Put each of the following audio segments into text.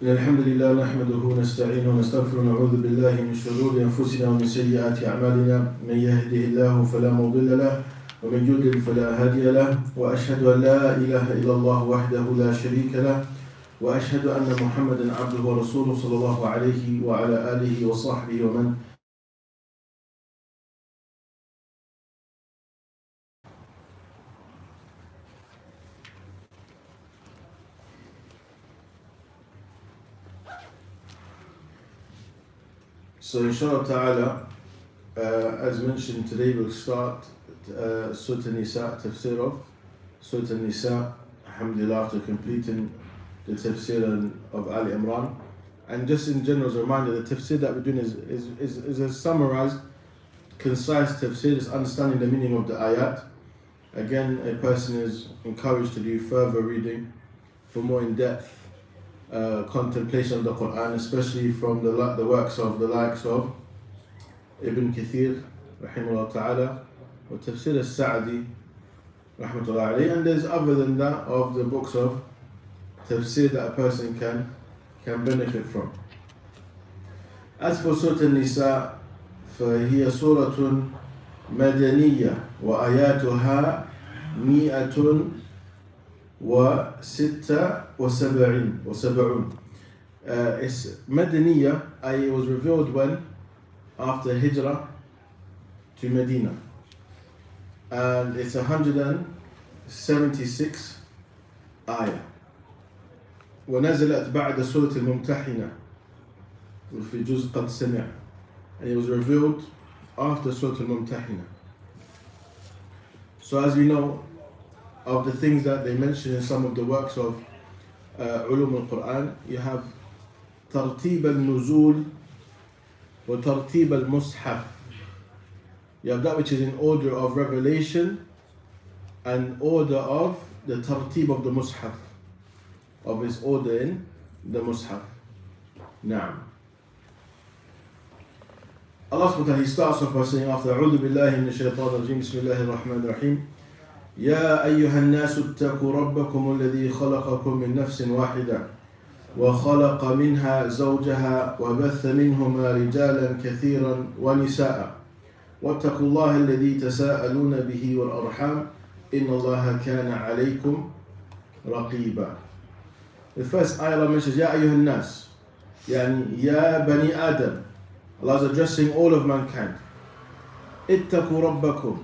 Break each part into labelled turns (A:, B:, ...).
A: الحمد لله نحمده ونستعينه ونستغفره ونعوذ بالله من شرور أنفسنا ومن سيئات أعمالنا من يهده الله فلا مضل له ومن يضلل فلا هادي له وأشهد أن لا إله إلا الله وحده لا شريك له وأشهد أن محمدا عبده ورسوله صلى الله عليه وعلى آله وصحبه ومن. So inshallah ta'ala, as mentioned today, we'll start Suratun-nisaa, Tafseer of Suratun-nisaa, alhamdulillah, after completing the Tafseer of Ali Imran. And just in general, as a reminder, the Tafseer that we're doing is a summarized, concise Tafseer, just understanding the meaning of the ayat. Again, a person is encouraged to do further reading for more in-depth contemplation of the Quran, especially from the works of the likes of Ibn Kathir, rahimahullah ta'ala, or Tafseer al-Sa'di, rahmatullah alayhi, and there's other than that of the books of Tafseer that a person can benefit from. As for Suratun-nisaa, فهي سورة مدنية وآياتها 176. It's Madaniyah, it was revealed when? After Hijrah to Medina. And it's 176 ayah. ونزلت بعد سورة الممتحنة وفي جزء قد سمع. And it was revealed after Surah Al-Mubtasim. So as we know, of the things that they mention in some of the works of Ulum al-Quran, you have Tartib al-Nuzul or Tartib al-Mushaf. You have that which is in order of revelation and order of the Tartib of the Mushaf, of its order in the Mushaf. Naam. Allah subhanahu wa ta'ala, he starts off by saying after أعوذ بالله من الشيطان الرجيم بسم الله الرحمن الرحيم يا أيها الناس اتقوا ربكم الذي خلقكم من نفس واحدة وخلق منها زوجها وبث منهما رجالا كثيرا ونساء واتقوا الله الذي تساءلون به والأرحام إن الله كان عليكم رقيبا. The first ayah Allah mentions يا أيها الناس, يعني يا بني آدم. Allah is addressing all of mankind. اتقوا ربكم.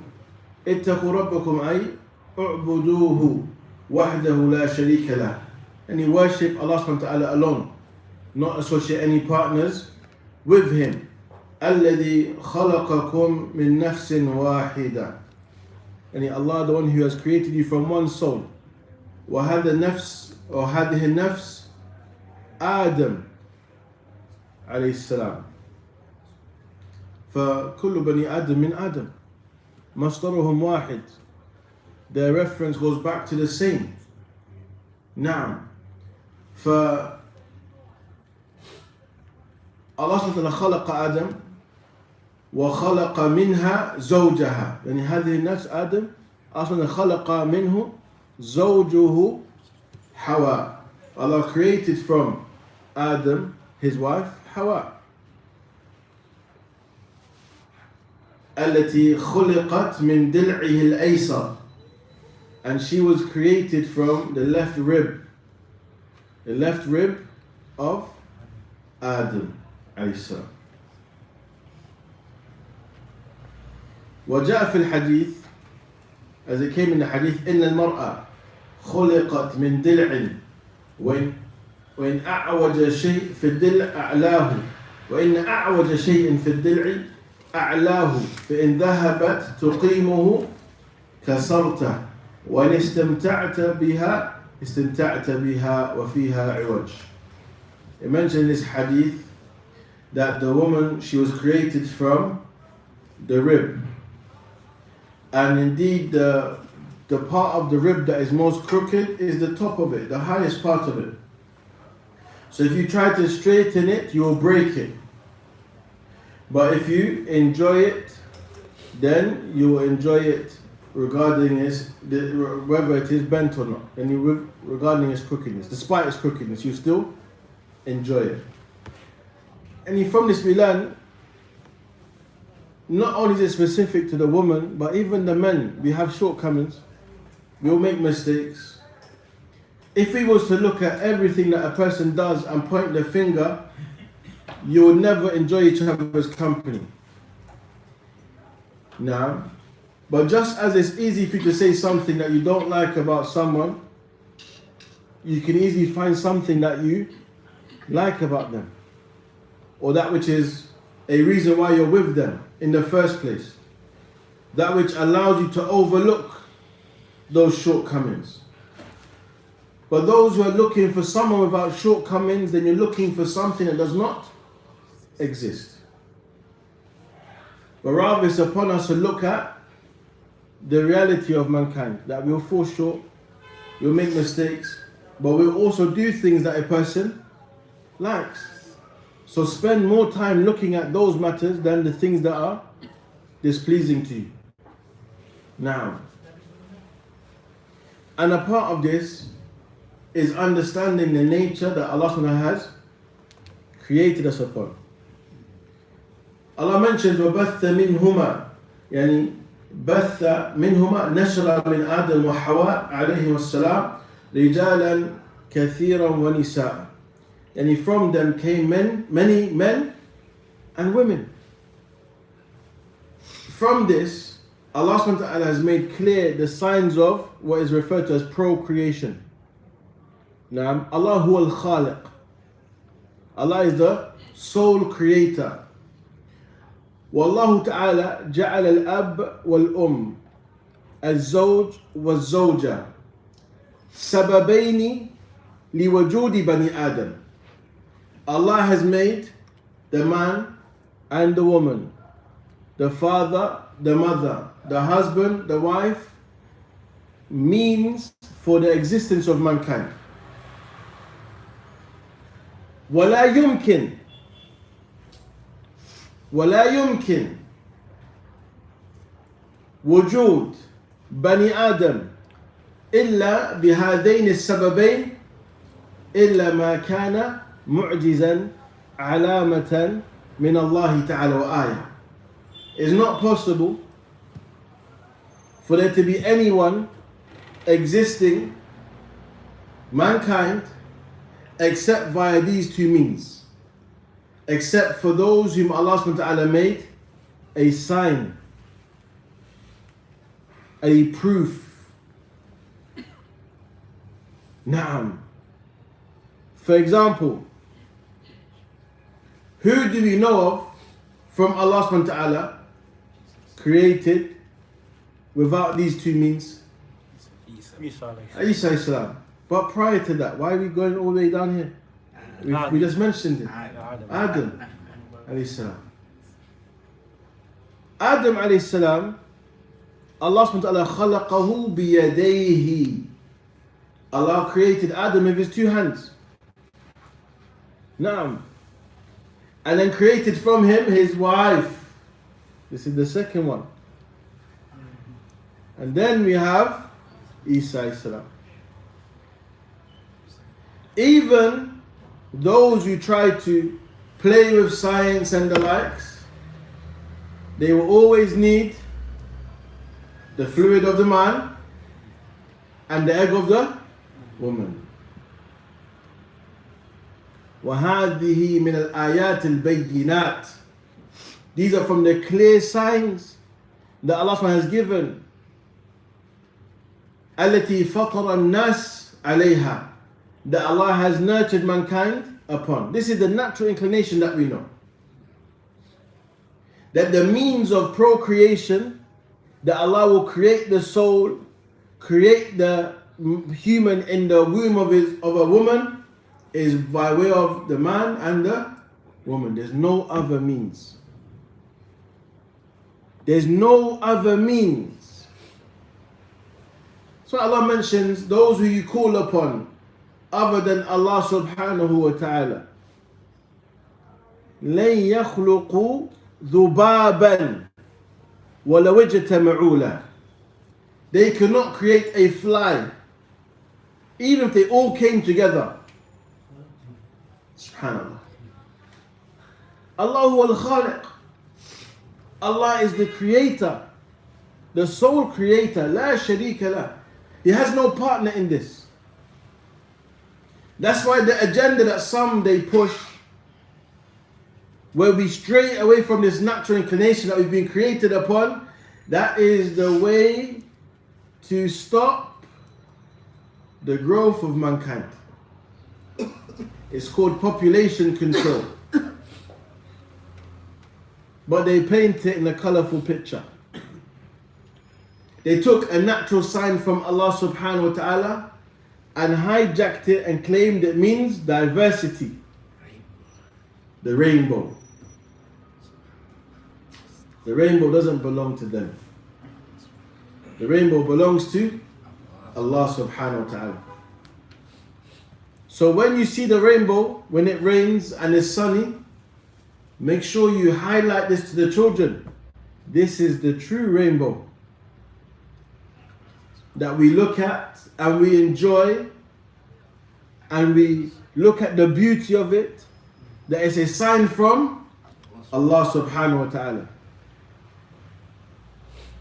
A: اتقوا ربكم أي اعبدوه وحده لا شريك له. And you worship Allah subhanahu wa ta'ala alone, not associate any partners with Him. الذي خلقكم من نفس واحدة. And Allah, the one who has created you from one soul. وهذا النفس أو هذه النفس آدم عليه السلام. فكل بني آدم من آدم. مصدرهم واحد. Their reference goes back to the same. نعم. Allah subhanahu wa ta'ala خلق آدم وخلق منها زوجها. يعني هذه النفس آدم أصلا خلق منه زوجه حواء. Allah created from Adam his wife Hawa. التي خلقت من دلعه الأيسر. And she was created from the left rib of Adam عليه السلام. وجاء في الحديث, as it came in the hadith, إن المرأة خلقت من دلع وإن أعوج شيء في الدلع أعلاه وإن أعوج شيء في الدلع أعلاه فإن ذهبت تقيمه كسرته وإن استمتعت بها وفيها عوج. It mentioned in this hadith that the woman, she was created from the rib, and indeed the part of the rib that is most crooked is the top of it, the highest part of it. So if you try to straighten it, you will break it. But if you enjoy it, then you will enjoy it regarding whether it is bent or not, and regarding its crookedness. Despite its crookedness, you still enjoy it. And from this we learn, not only is it specific to the woman, but even the men, we have shortcomings, we'll make mistakes. If we was to look at everything that a person does and point the finger, you would never enjoy each other's company. Now, but just as it's easy for you to say something that you don't like about someone, you can easily find something that you like about them, or that which is a reason why you're with them in the first place, that which allows you to overlook those shortcomings. But those who are looking for someone without shortcomings, then you're looking for something that does not exist. But rather it's upon us to look at the reality of mankind, that we'll fall short, we'll make mistakes, but we'll also do things that a person likes. So spend more time looking at those matters than the things that are displeasing to you. Now, and a part of this is understanding the nature that Allah subhanahu wa ta'ala has created us upon. Allah mentions وَبَثَّ مِنْهُمَا يعني بث منهما نشر من آدم وحواء عليهم السلام رجالا كثيرا ونساء. And from them came many men and women. From this, Allah subhanahu wa ta'ala has made clear the signs of what is referred to as procreation. Now, Allah huwa al-Khaliq. Allah is the sole creator. والله تعالى جعل الأب والأم الزوج والزوجة سببين لوجود بني آدم. Allah has made the man and the woman, the father, the mother, the husband, the wife, means for the existence of mankind. ولا يمكن وجود بني آدم إلا بهذين السببين إلا ما كان معجزا علامة من الله تعالى وآية. It's not possible for there to be anyone existing, mankind, except via these two means. Except for those whom Allah subhanahu wa ta'ala made a sign, a proof. Naam. For example, who do we know of from Allah subhanahu wa ta'ala created without these two means? Isa Islam. But prior to that, why are we going all the way down here? We just mentioned it. Adam alayhi salam. Adam alayhi salam, Allah subhanahu wa ta'ala khalaqahu biyadayhi. Allah created Adam with his two hands. Naam. And then created from him his wife. This is the second one. And then we have Isa alayhi salam. Even those who try to play with science and the likes, they will always need the fluid of the man and the egg of the woman. وَهَذِهِ مِنَ الْآيَاتِ الْبَيِّنَاتِ. These are from the clear signs that Allah has given. التي فطر الناس عليها. That Allah has nurtured mankind upon. This is the natural inclination that we know. That the means of procreation, that Allah will create the soul, create the human in the womb of a woman, is by way of the man and the woman. There's no other means. There's no other means. So Allah mentions those who you call upon other than Allah subhanahu wa ta'ala. لَن يَخْلُقُوا ذُبَابًا وَلَوْ اجْتَمَعُوا لَهُ. They cannot create a fly, even if they all came together. Subhanallah. Allah huwa al-Khaliq. Allah is the creator, the sole creator. La sharika lah. He has no partner in this. That's why the agenda that some they push, where we stray away from this natural inclination that we've been created upon, that is the way to stop the growth of mankind. It's called population control. But they paint it in a colorful picture. They took a natural sign from Allah subhanahu wa ta'ala and hijacked it and claimed it means diversity. The rainbow. The rainbow doesn't belong to them. The rainbow belongs to Allah subhanahu wa ta'ala. So when you see the rainbow, when it rains and it's sunny, make sure you highlight this to the children. This is the true rainbow that we look at and we enjoy, and we look at the beauty of it, that is a sign from Allah subhanahu wa ta'ala.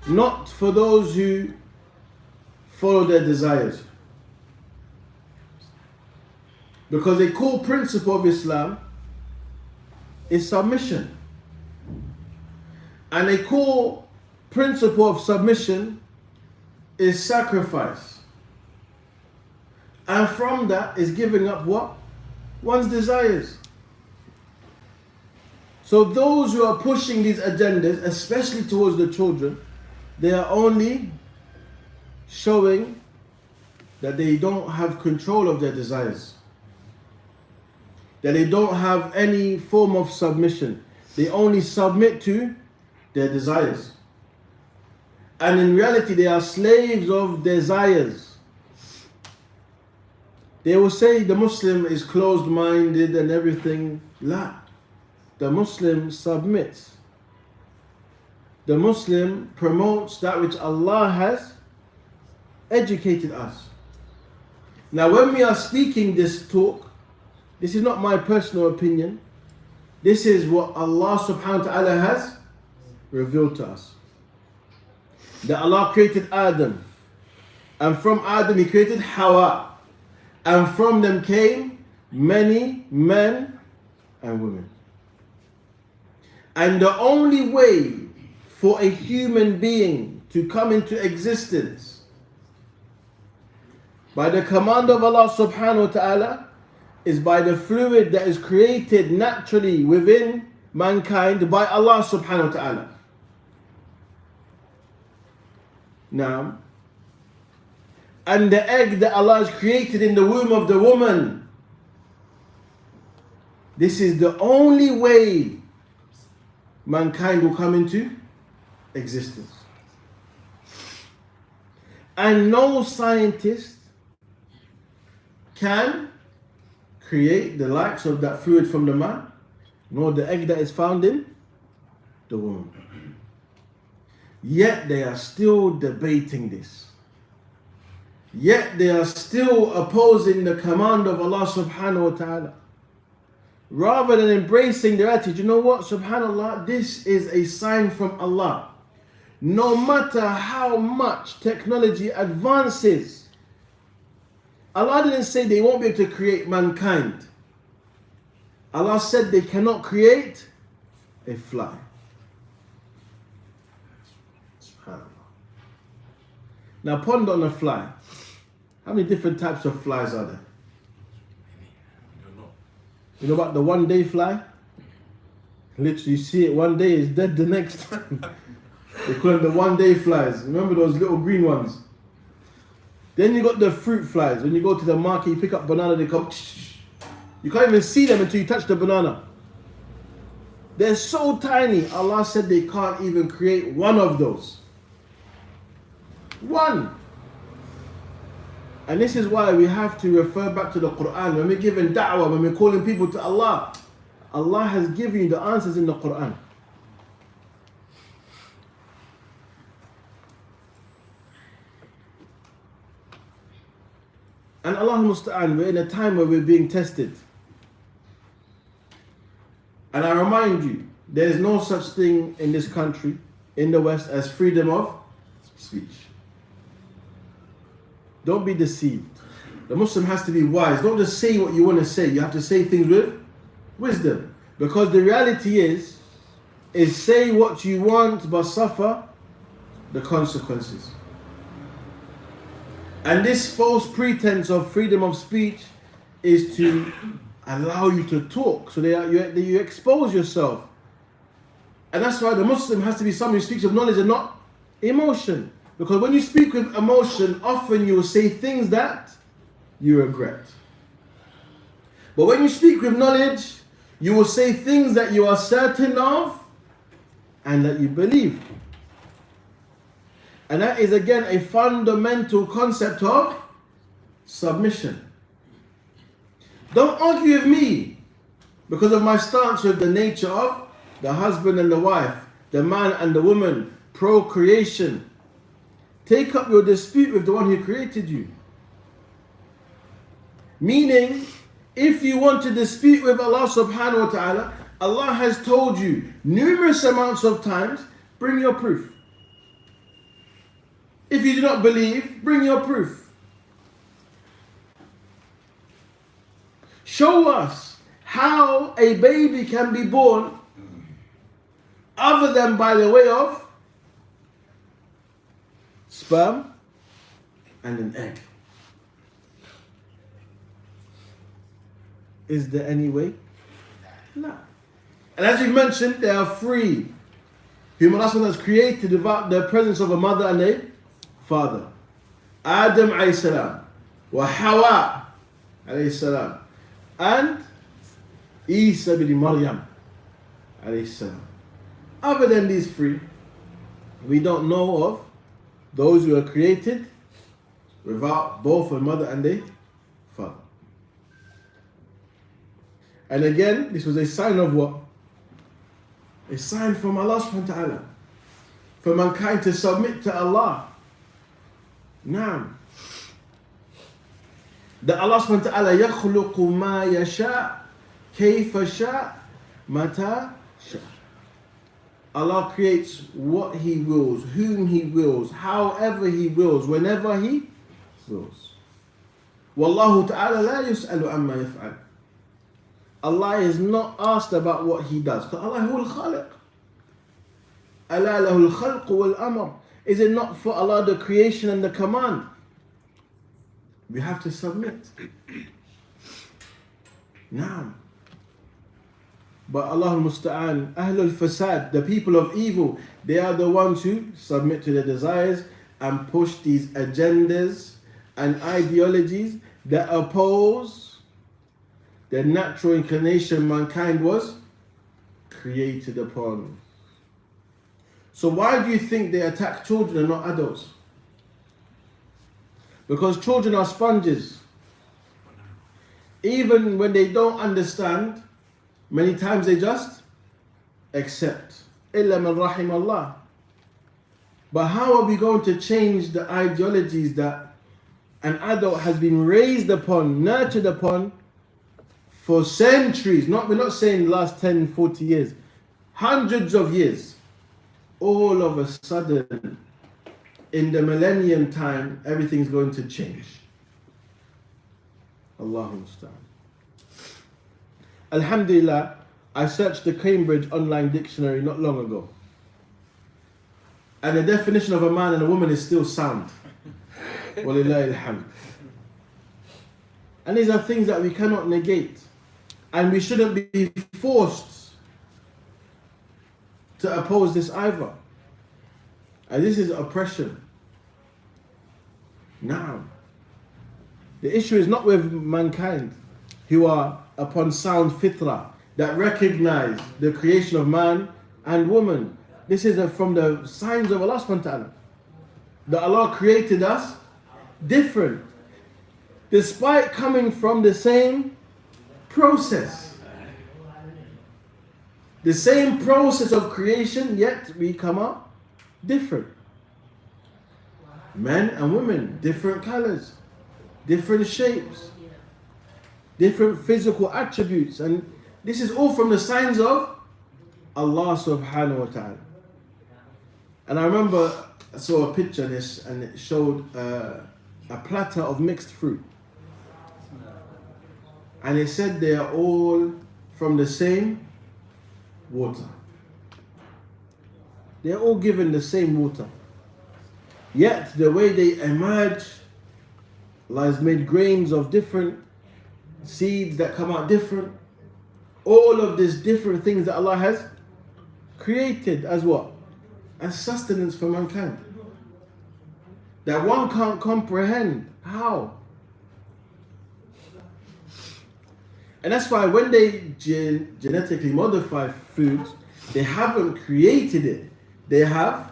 A: Not for those who follow their desires. Because a core principle of Islam is submission. And a core principle of submission is sacrifice. And from that is giving up what? One's desires. So those who are pushing these agendas, especially towards the children, they are only showing that they don't have control of their desires. That they don't have any form of submission. They only submit to their desires. And in reality, they are slaves of desires. They will say the Muslim is closed-minded and everything. La. The Muslim submits. The Muslim promotes that which Allah has educated us. Now when we are speaking this talk, this is not my personal opinion. This is what Allah subhanahu wa ta'ala has revealed to us. That Allah created Adam. And from Adam He created Hawa. And from them came many men and women. And the only way for a human being to come into existence by the command of Allah subhanahu wa ta'ala is by the fluid that is created naturally within mankind by Allah subhanahu wa ta'ala. Now, and the egg that Allah has created in the womb of the woman, this is the only way mankind will come into existence. And no scientist can create the likes of that fluid from the man, nor the egg that is found in the woman. Yet they are still debating this. Yet they are still opposing the command of Allah subhanahu wa ta'ala. Rather than embracing their attitude, you know what, subhanallah, this is a sign from Allah. No matter how much technology advances, Allah didn't say they won't be able to create mankind. Allah said they cannot create a fly. SubhanAllah. Now ponder on a fly. How many different types of flies are there? You know about the one-day fly? Literally, you see it one day, it's dead the next time. They call them the one-day flies. Remember those little green ones? Then you got the fruit flies. When you go to the market, you pick up banana, they come. You can't even see them until you touch the banana. They're so tiny. Allah said they can't even create one of those. One. And this is why we have to refer back to the Quran. When we're giving da'wah, when we're calling people to Allah, Allah has given you the answers in the Quran. And Allah musta'an, we're in a time where we're being tested. And I remind you, there is no such thing in this country, in the West, as freedom of speech. Don't be deceived. The Muslim has to be wise. Don't just say what you want to say. You have to say things with wisdom. Because the reality is say what you want but suffer the consequences. And this false pretense of freedom of speech is to allow you to talk, so that you expose yourself. And that's why the Muslim has to be someone who speaks of knowledge and not emotion. Because when you speak with emotion, often you will say things that you regret. But when you speak with knowledge, you will say things that you are certain of and that you believe. And that is again a fundamental concept of submission. Don't argue with me because of my stance with the nature of the husband and the wife, the man and the woman, procreation. Take up your dispute with the one who created you. Meaning, if you want to dispute with Allah subhanahu wa ta'ala, Allah has told you numerous amounts of times, bring your proof. If you do not believe, bring your proof. Show us how a baby can be born other than by the way of sperm and an egg. Is there any way? No. And as we've mentioned, there are three whom Allah has created without the presence of a mother and a father. Adam alayhi salam, wa Hawa alayhi salam, and Isa bin Maryam alayhi salam. Other than these three, we don't know of those who are created without both a mother and a father. And again, this was a sign of what? A sign from Allah subhanahu wa ta'ala, for mankind to submit to Allah. Now, that Allah subhanahu wa ta'ala يَخْلُقُ مَا يَشَاءُ كَيْفَ شَاءُ مَتَى شَاءُ. Allah creates what He wills, whom He wills, however He wills, whenever He wills. وَاللَّهُ تَعَالَى لَا يُسْأَلُ عَمَّا يَفْعَلُ. Allah is not asked about what He does. Because Allah huwa al-Khaliq. أَلَا لَهُ الْخَلْقُ وَالْأَمْرُ. Is it not for Allah the creation and the command? We have to submit. Now, but Allah al-Musta'an, Ahlul Fasad, the people of evil, they are the ones who submit to their desires and push these agendas and ideologies that oppose the natural inclination mankind was created upon. So why do you think they attack children and not adults? Because children are sponges. Even when they don't understand, many times they just accept. إِلَّا مَنْ رَحِمَ اللَّهِ. But how are we going to change the ideologies that an adult has been raised upon, nurtured upon for centuries? We're not saying the last 10, 40 years. Hundreds of years. All of a sudden, in the millennium time, everything's going to change. Allahu Musta'an. Alhamdulillah, I searched the Cambridge online dictionary not long ago. And the definition of a man and a woman is still sound. Walillahi alhamd. And these are things that we cannot negate. And we shouldn't be forced to oppose this either. And this is oppression. Now, the issue is not with mankind who are upon sound fitrah, that recognize the creation of man and woman. This is from the signs of Allah subhanahu wa ta'ala. That Allah created us different, despite coming from the same process. The same process of creation, yet we come out different. Men and women, different colors, different shapes, different physical attributes, and This is all from the signs of Allah subhanahu wa ta'ala. And I remember I saw a picture of this, and it showed a platter of mixed fruit. And it said they are all from the same water. They're all given the same water. Yet the way they emerge, Allah has made grains of different seeds that come out different. All of these different things that Allah has created as what? As sustenance for mankind. That one can't comprehend. How? And that's why when they genetically modify foods, they haven't created it. They have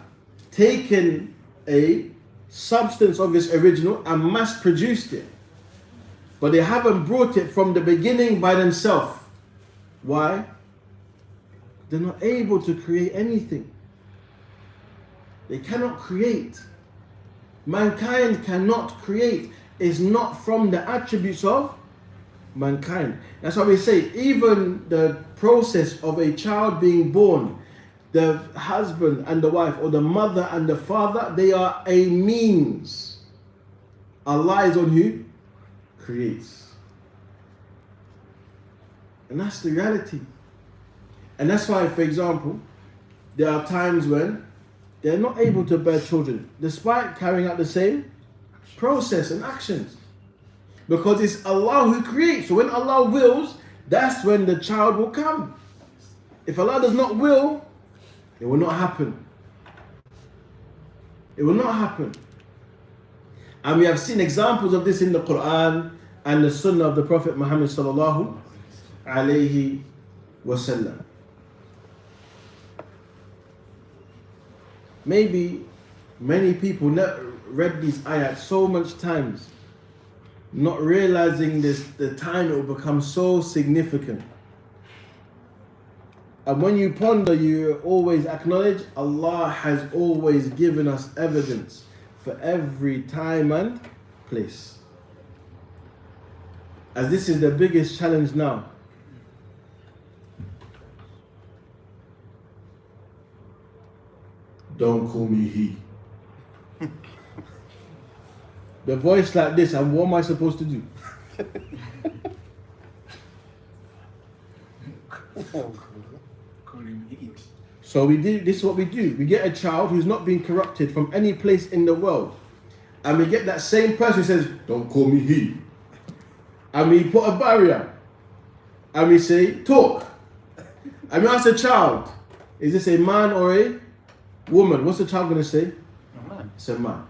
A: taken a substance of its original and mass produced it. But they haven't brought it from the beginning by themselves. Why? They're not able to create anything. They cannot create. Mankind cannot create. It's not from the attributes of mankind. That's why we say even the process of a child being born, the husband and the wife, or the mother and the father, they are a means. Allah is on who creates. And that's the reality. And that's why, for example, there are times when they're not able to bear children, despite carrying out the same process and actions. Because it's Allah who creates. So when Allah wills, that's when the child will come. If Allah does not will, it will not happen. It will not happen. And we have seen examples of this in the Quran and the Sunnah of the Prophet Muhammad sallallahu alayhi wasallam. Maybe many people read these ayats so much times, not realizing the time it will become so significant. And when you ponder, you always acknowledge Allah has always given us evidence for every time and place. As this is the biggest challenge now. Don't call me he. The voice like this, and what am I supposed to do? So this is what we do. We get a child who's not been corrupted from any place in the world. And we get that same person who says, don't call me he. And we put a barrier. And we say, talk. And we ask the child, is this a man or a woman? What's the child going to say?
B: A man.
A: It's a man.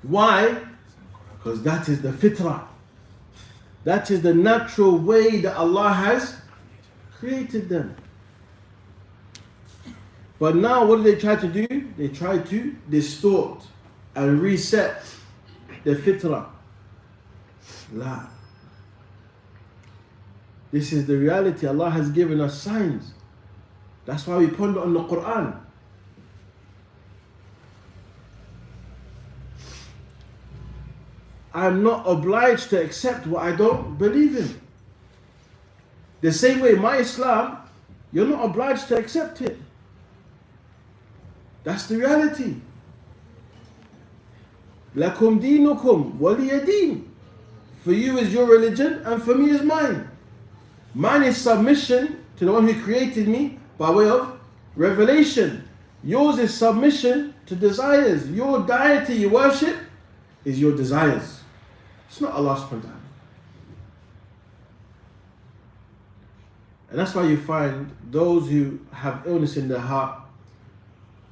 A: Why? Because that is the fitrah. That is the natural way that Allah has created them. But now what do they try to do? They try to distort and reset the fitrah. La. This is the reality. Allah has given us signs. That's why we ponder on the Quran. I'm not obliged to accept what I don't believe in. The same way my Islam, you're not obliged to accept it. That's the reality. Lakum dinukum waliya din. For you is your religion and for me is mine. Mine is submission to the one who created me by way of revelation. Yours is submission to desires. Your deity you worship is your desires. It's not Allah subhanahu wa ta'ala. And that's why you find those who have illness in their heart,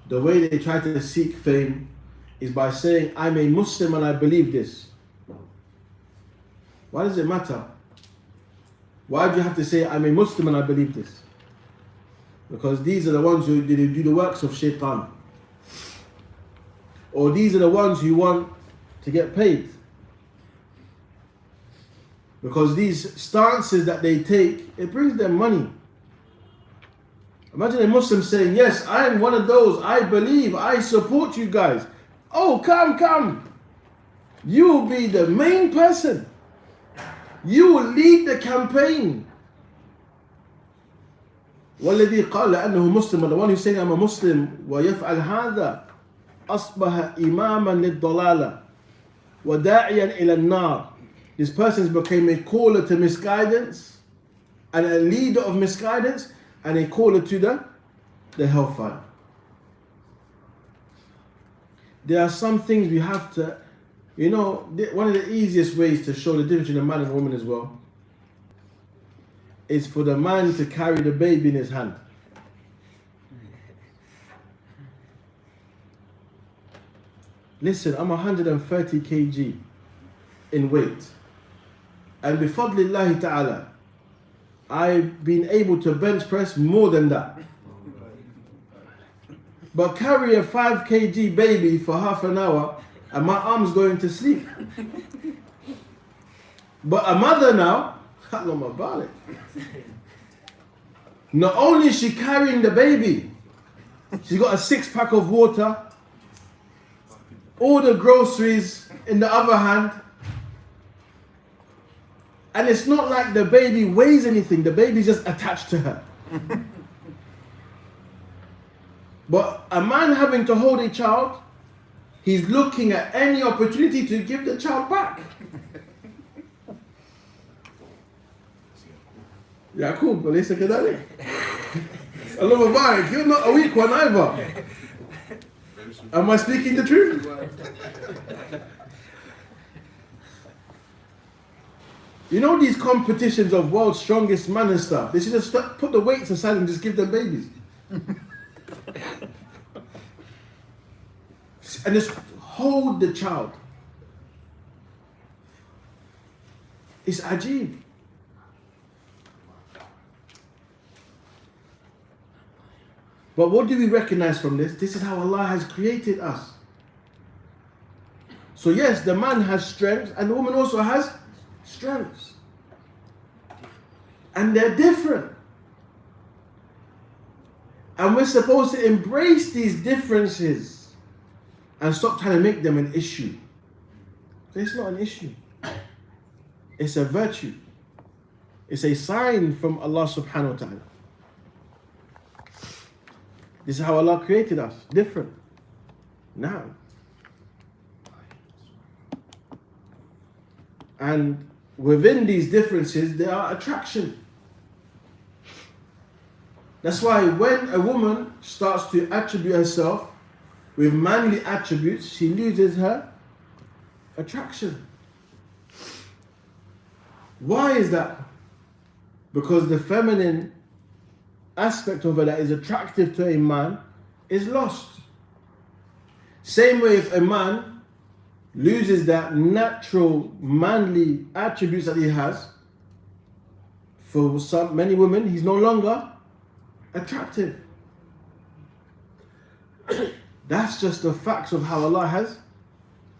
A: the way they try to seek fame is by saying, I'm a Muslim and I believe this. Why does it matter? Why do you have to say, I'm a Muslim and I believe this? Because these are the ones who do the works of shaitan. Or these are the ones who want to get paid. Because these stances that they take, it brings them money. Imagine a Muslim saying, yes, I am one of those, I believe, I support you guys. Oh, come. You will be the main person. You will lead the campaign. والذي قال لأنه مسلم, the one who's saying I'm a Muslim, ويفعل هذا أصبح إماما للضلالة وداعيا إلى النار. This person became a caller to misguidance and a leader of misguidance and a caller to the hellfire. There are some things we have to, one of the easiest ways to show the difference between a man and a woman as well is for the man to carry the baby in his hand. Listen, I'm 130 kg in weight. And bifadlillahi ta'ala, I've been able to bench press more than that. But carry a 5 kg baby for half an hour and my arm's going to sleep. But a mother now, not only is she carrying the baby, she's got a 6-pack of water, all the groceries in the other hand. And it's not like the baby weighs anything, the baby's just attached to her. But a man having to hold a child, he's looking at any opportunity to give the child back. Yaqub, alaysa kadhalik? Allah Mubarak, you're not a weak one either. Am I speaking the truth? You know these competitions of world's strongest man and stuff, they should just put the weights aside and just give them babies. And just hold the child. It's ajib. But what do we recognize from this? This is how Allah has created us. So yes, the man has strengths and the woman also has strengths. And they're different. And we're supposed to embrace these differences and stop trying to make them an issue. It's not an issue. It's a virtue. It's a sign from Allah subhanahu wa ta'ala. This is how Allah created us, different. Now. And within these differences, there are attraction. That's why when a woman starts to attribute herself with manly attributes, she loses her attraction. Why is that? Because the feminine aspect of her that is attractive to a man is lost. Same way if a man loses that natural manly attributes that he has, for many women he's no longer attractive. That's just the facts of how Allah has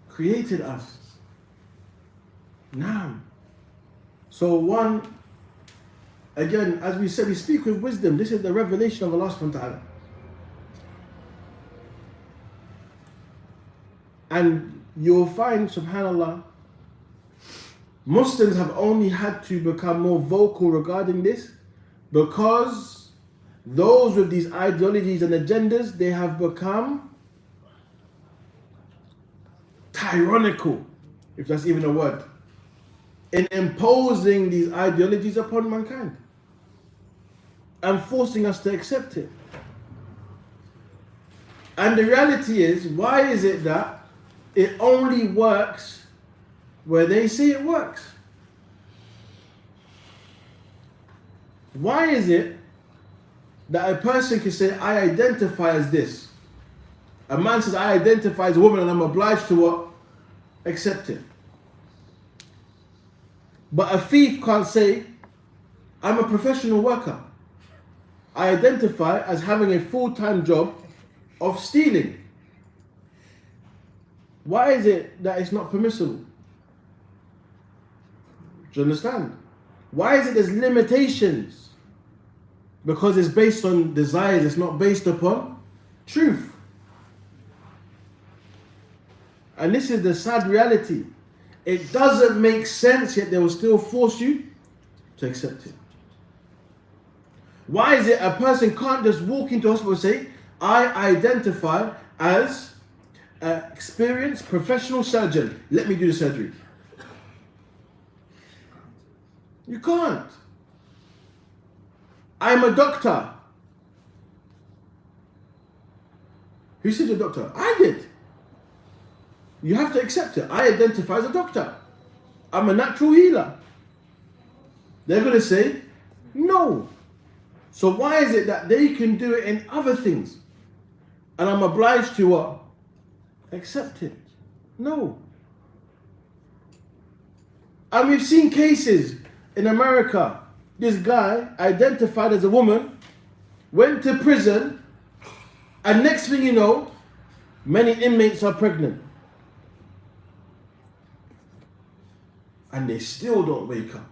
A: created us. Now, so one, again, as we said, we speak with wisdom. This is the revelation of Allah subhanahu wa ta'ala. And you'll find, subhanAllah, Muslims have only had to become more vocal regarding this because those with these ideologies and agendas, they have become tyrannical, if that's even a word, in imposing these ideologies upon mankind and forcing us to accept it. And the reality is, why is it that it only works where they say it works? Why is it that a person can say, I identify as this? A man says, I identify as a woman and I'm obliged to what? Accept it. But a thief can't say, I'm a professional worker. I identify as having a full-time job of stealing. Why is it that it's not permissible? Do you understand? Why is it there's limitations? Because it's based on desires, it's not based upon truth. And this is the sad reality. It doesn't make sense, yet they will still force you to accept it. Why is it a person can't just walk into hospital and say, I identify as an experienced professional surgeon, let me do the surgery? You can't. I'm a doctor. Who said you're a doctor? I did. You have to accept it. I identify as a doctor. I'm a natural healer. They're going to say, no. So why is it that they can do it in other things and I'm obliged to what? Accept it? No. And we've seen cases in America. This guy identified as a woman, went to prison, and next thing you know, many inmates are pregnant. And they still don't wake up.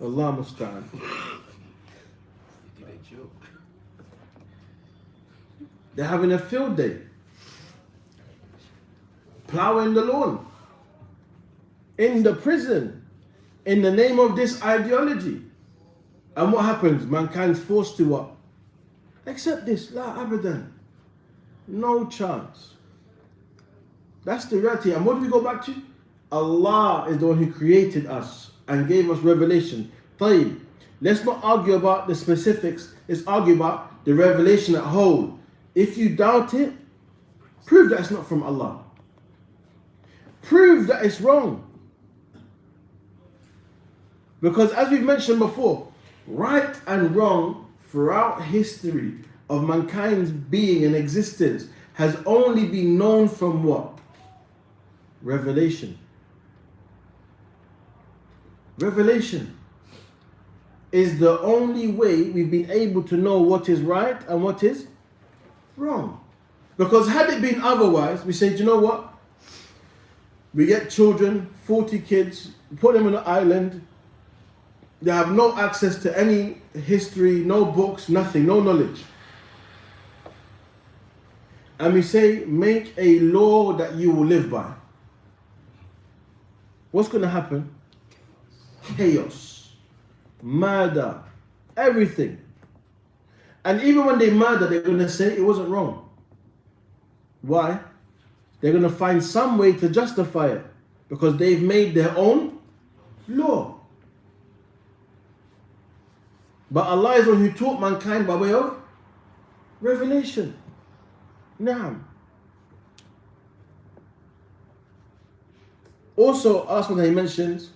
A: Allah musta'an. They're having a field day, plowing the lawn, in the prison, in the name of this ideology. And what happens? Mankind's forced to what? Accept this. La abadan. No chance. That's the reality. And what do we go back to? Allah is the one who created us and gave us revelation. Tayyib. Let's not argue about the specifics. Let's argue about the revelation at whole. If you doubt it, prove that it's not from Allah. Prove that it's wrong. Because as we've mentioned before, right and wrong throughout history of mankind's being and existence has only been known from what? Revelation. Revelation is the only way we've been able to know what is right and what is wrong. Because had it been otherwise, we say, do you know what? We get children, 40 kids, put them on an island. They have no access to any history, no books, nothing, no knowledge. And we say, make a law that you will live by. What's going to happen? Chaos, murder, everything. And even when they murder, they're going to say it wasn't wrong. Why? They're going to find some way to justify it because they've made their own law. But Allah is the one who taught mankind by way of revelation. Naam. Also, Allah subhanahu wa ta'ala mentions,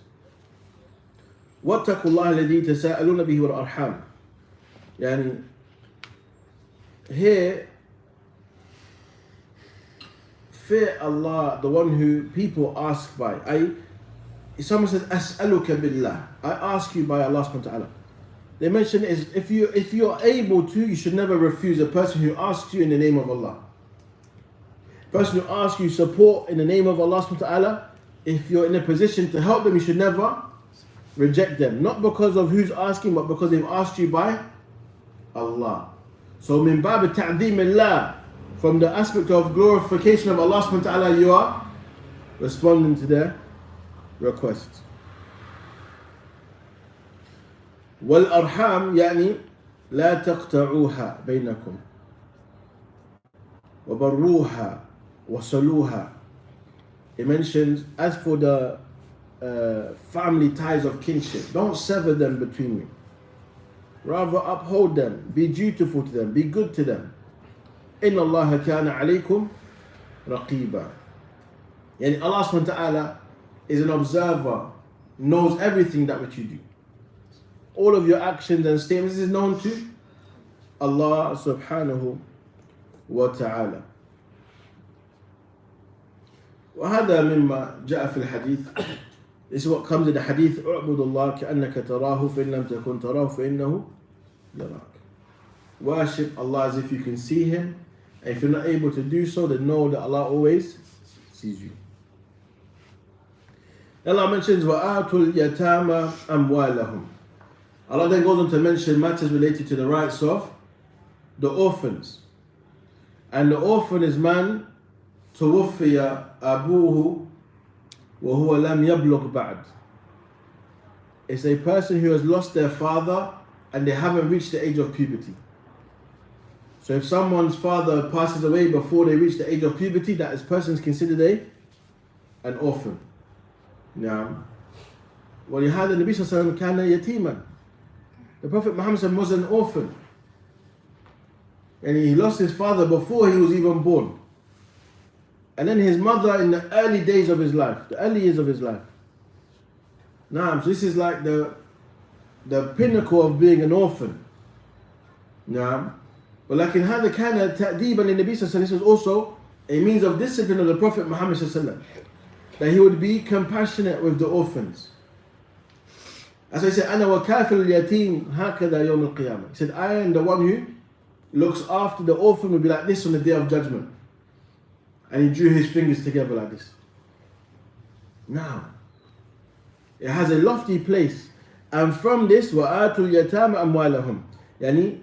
A: وَاتَّقُوا اللَّهَ الَّذِي تَسَاءَلُونَ بِهِ وَالْأَرْحَامِ. Yani, here, fear Allah, the one who people ask by. Someone says, أَسْأَلُكَ بِاللَّهِ. I ask you by Allah subhanahu wa ta'ala. They mention is if you're able to, you should never refuse a person who asks you in the name of Allah. Person who asks you support in the name of Allah subhanahu wa ta'ala, if you're in a position to help them, you should never reject them. Not because of who's asking, but because they've asked you by Allah. So min bab ta'dhim Allah, from the aspect of glorification of Allah subhanahu wa ta'ala, you are responding to their request. والأرحام يعني لا تقطعوها بينكم وبروها وصلوها. It mentions, as for the family ties of kinship, don't sever them between you. Rather uphold them, be dutiful to them, be good to them. إن الله كان عليكم رقيبا. Yani Allah subhanahu wa ta'ala is an observer, knows everything that which you do. All of your actions and statements is known to Allah subhanahu wa ta'ala. وهذا مما جاء في الحديث. This is what comes in the hadith. اعبد الله كأنك تراه فإن لم تكن تراه فإنه يراك. Worship Allah as if you can see Him. And if you're not able to do so, then know that Allah always sees you. Allah mentions وَآتُوا الْيَتَامَ أَمْوَالَهُمْ. Allah then goes on to mention matters related to the rights of the orphans. And the orphan is man توفي أبوه وهو لم يبلغ بعد. It's a person who has lost their father and they haven't reached the age of puberty. So if someone's father passes away before they reach the age of puberty, that person is considered an orphan. Now, وَلِهَذَا النَّبِيُّ صَلَّى اللَّهُ عَلَيْهِ وَسَلَّمْ كَانَ يَتِيمًا. The Prophet Muhammad was an orphan. And he lost his father before he was even born. And then his mother in the early days of his life, the early years of his life. Now, so this is like the pinnacle of being an orphan. Now, ولكن هذا كان تأديبا للنبي صلى الله عليه وسلم. This was also a means of discipline of the Prophet Muhammad صلى الله عليه وسلم, that he would be compassionate with the orphans. As I said, أنا وكافل اليتيم هكذا يوم القيامة. He said, I am the one who looks after the orphan, will be like this on the day of judgment. And he drew his fingers together like this. Now, it has a lofty place. And from this, وَآتُوا الْيَتَامَ أَمْوَالَهُمْ, يعني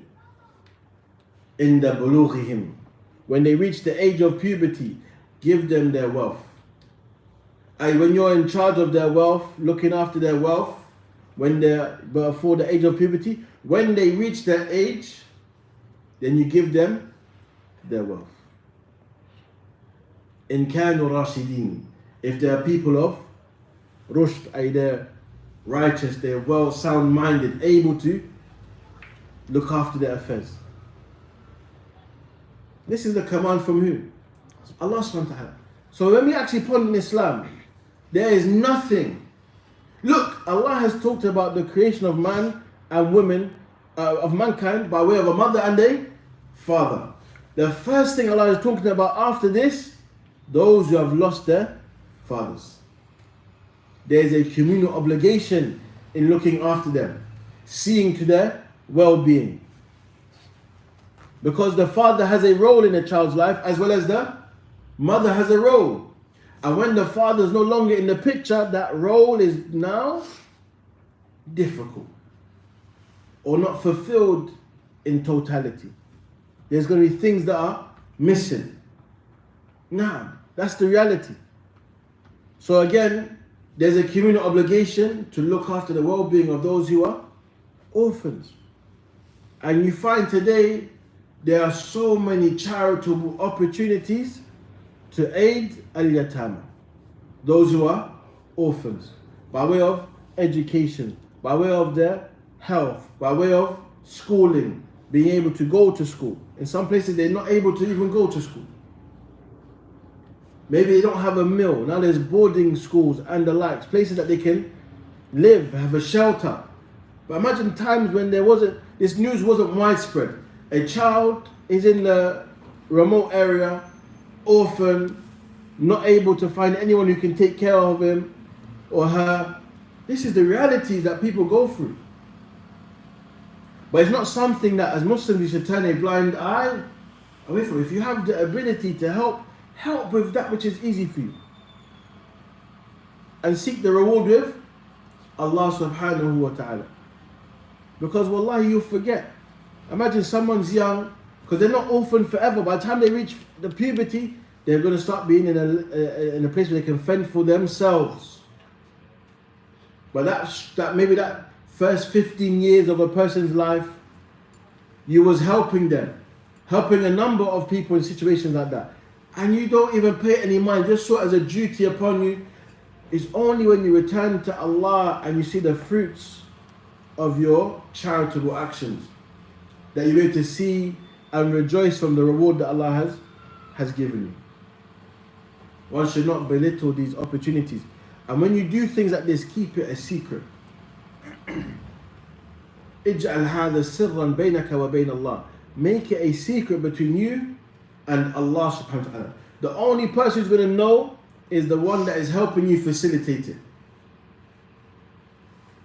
A: in the بُلُوغِهِمْ, when they reach the age of puberty, give them their wealth. And when you're in charge of their wealth, looking after their wealth, when they're before the age of puberty, when they reach that age, then you give them their wealth. In كانوا راشدين, if they are people of rushd, they're righteous, they're well sound-minded, able to look after their affairs. This is the command from who? Allah subhanahu wa ta'ala. So when we actually put in Islam, there is nothing. Look, Allah has talked about the creation of man and women, of mankind, by way of a mother and a father. The first thing Allah is talking about after this, those who have lost their fathers. There is a communal obligation in looking after them, seeing to their well-being. Because the father has a role in a child's life, as well as the mother has a role. And when the father is no longer in the picture, that role is now difficult or not fulfilled in totality. There's going to be things that are missing. Now, that's the reality. So again, there's a communal obligation to look after the well-being of those who are orphans. And you find today there are so many charitable opportunities to aid al-yatama, those who are orphans, by way of education, by way of their health, by way of schooling, being able to go to school. In some places they're not able to even go to school. Maybe they don't have a meal. Now there's boarding schools and the likes, places that they can live, have a shelter. But imagine times when this news wasn't widespread. A child is in the remote area, orphan, not able to find anyone who can take care of him or her. This is the reality that people go through. But it's not something that as Muslims we should turn a blind eye away from. If you have the ability to help with that which is easy for you. And seek the reward with Allah subhanahu wa ta'ala. Because wallahi, you forget. Imagine someone's young, because they're not orphaned forever. By the time they reach the puberty, they're going to start being in a place where they can fend for themselves. But that maybe that first 15 years of a person's life, you was helping them, helping a number of people in situations like that. And you don't even pay any mind, just saw it as a duty upon you. It's only when you return to Allah and you see the fruits of your charitable actions that you're able to see and rejoice from the reward that Allah has given you. One should not belittle these opportunities. And when you do things like this, keep it a secret. اجعل هذا سرا بينك وبين الله. Make it a secret between you and Allah subhanahu wa ta'ala. The only person who's going to know is the one that is helping you facilitate it.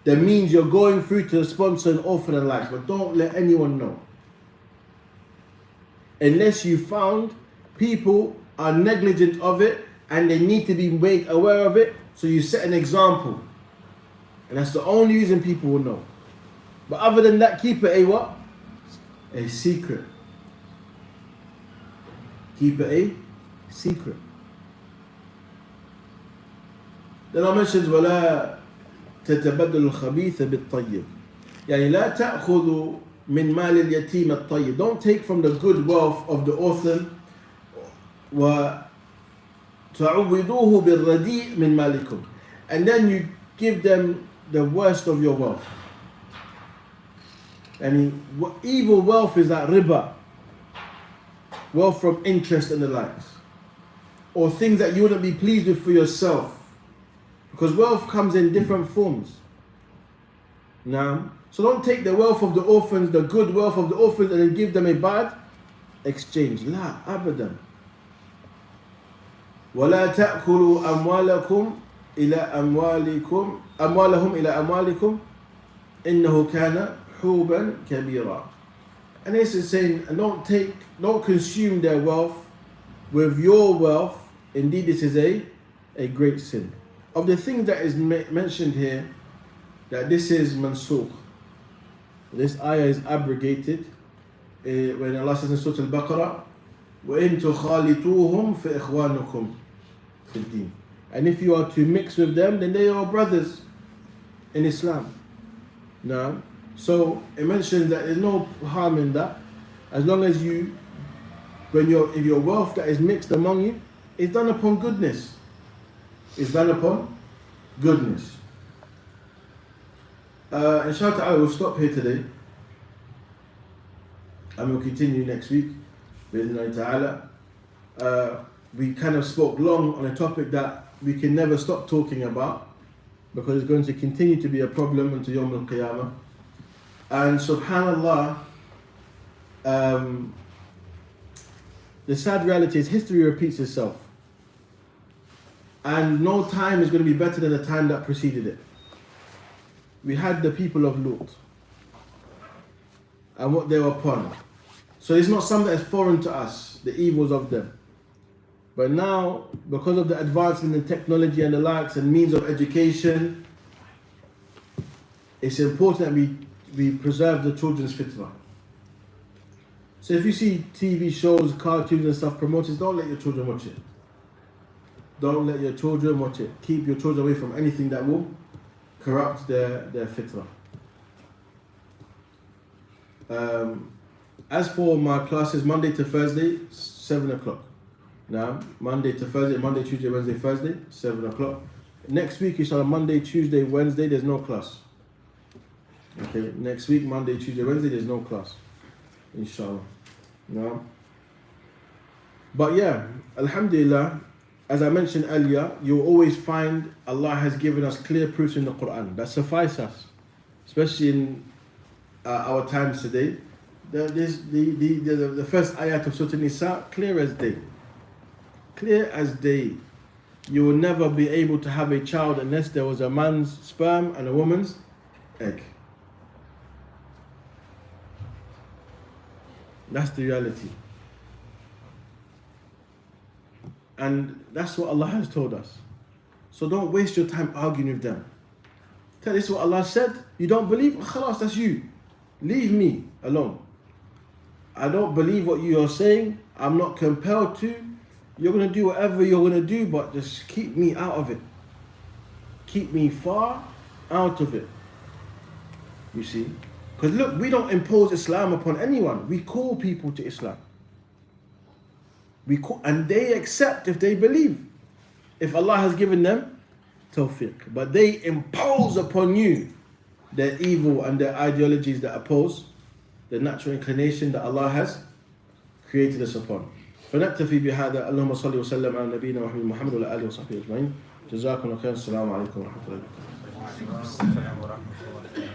A: That means you're going through to sponsor an orphan and life, but don't let anyone know. Unless you found people are negligent of it and they need to be made aware of it, so you set an example. And that's the only reason people will know. But other than that, keep it a what? A secret. Keep it a secret. Then I mentioned وَلَا تَتَبَدَّلُ الْخَبِيثَ بِالطَّيِّبِ. يعني لا تأخذوا من مال اليتيم الطيب. Don't take from the good wealth of the orphan. وتعوضوه بالرديء من مالكم. And then you give them the worst of your wealth. And evil wealth is like riba, wealth from interest and the likes, or things that you wouldn't be pleased with for yourself, because wealth comes in different forms. Now, so don't take the wealth of the orphans, the good wealth of the orphans, and then give them a bad exchange. La abadan. ولا تأكلوا أموالهم إلى أموالكم إنه كان حوبا كبيرا. And this is saying, don't consume their wealth with your wealth. Indeed, this is a great sin. Of the things that is mentioned here, that this is mansukh. This ayah is abrogated when Allah says in Surah Al-Baqarah, وَإِن تُخَالِطُوهُمْ فَإِخْوَانُكُمْ فِي الدِّينِ. And if you are to mix with them, then they are brothers in Islam. Now, so it mentions that there's no harm in that, as long as if your wealth that is mixed among you is done upon goodness. It's done upon goodness. Inshallah, we'll stop here today, and we'll continue next week. We kind of spoke long on a topic that we can never stop talking about, because it's going to continue to be a problem until Yawm al-Qiyamah. And subhanallah, the sad reality is history repeats itself, and no time is going to be better than the time that preceded it. We had the people of Lut and what they were upon. So it's not something that's foreign to us, the evils of them. But now, because of the advancement in technology and the likes and means of education, it's important that we preserve the children's fitrah. So if you see TV shows, cartoons and stuff promoted, don't let your children watch it. Don't let your children watch it. Keep your children away from anything that will corrupt their fitrah. As for my classes, Monday to Thursday, 7 o'clock. Now, Monday to Thursday, Monday, Tuesday, Wednesday, Thursday, 7 o'clock. Next week, inshallah, Monday, Tuesday, Wednesday, there's no class. Okay, next week, Monday, Tuesday, Wednesday, there's no class. Inshallah. No. But yeah, alhamdulillah, as I mentioned earlier, you'll always find Allah has given us clear proofs in the Quran that suffice us, especially in our times today. The first ayat of Suratun-nisaa, clear as day. Clear as day. You will never be able to have a child unless there was a man's sperm and a woman's egg. That's the reality. And that's what Allah has told us. So don't waste your time arguing with them. Tell this is what Allah said. You don't believe? Khalas, that's you. Leave me alone. I don't believe what you are saying. I'm not compelled to. You're going to do whatever you're going to do, but just keep me out of it. Keep me far out of it. You see? Because look, we don't impose Islam upon anyone. We call people to Islam. And they accept if they believe. If Allah has given them tawfiq. But they impose upon you their evil and their ideologies that oppose the natural inclination that Allah has created us upon. فنكتفي بهذا. اللهم صل وسلم على نبينا محمد وعلى آله وصحبه أجمعين. جزاكم الله خيرا. السلام عليكم ورحمة الله وبركاته.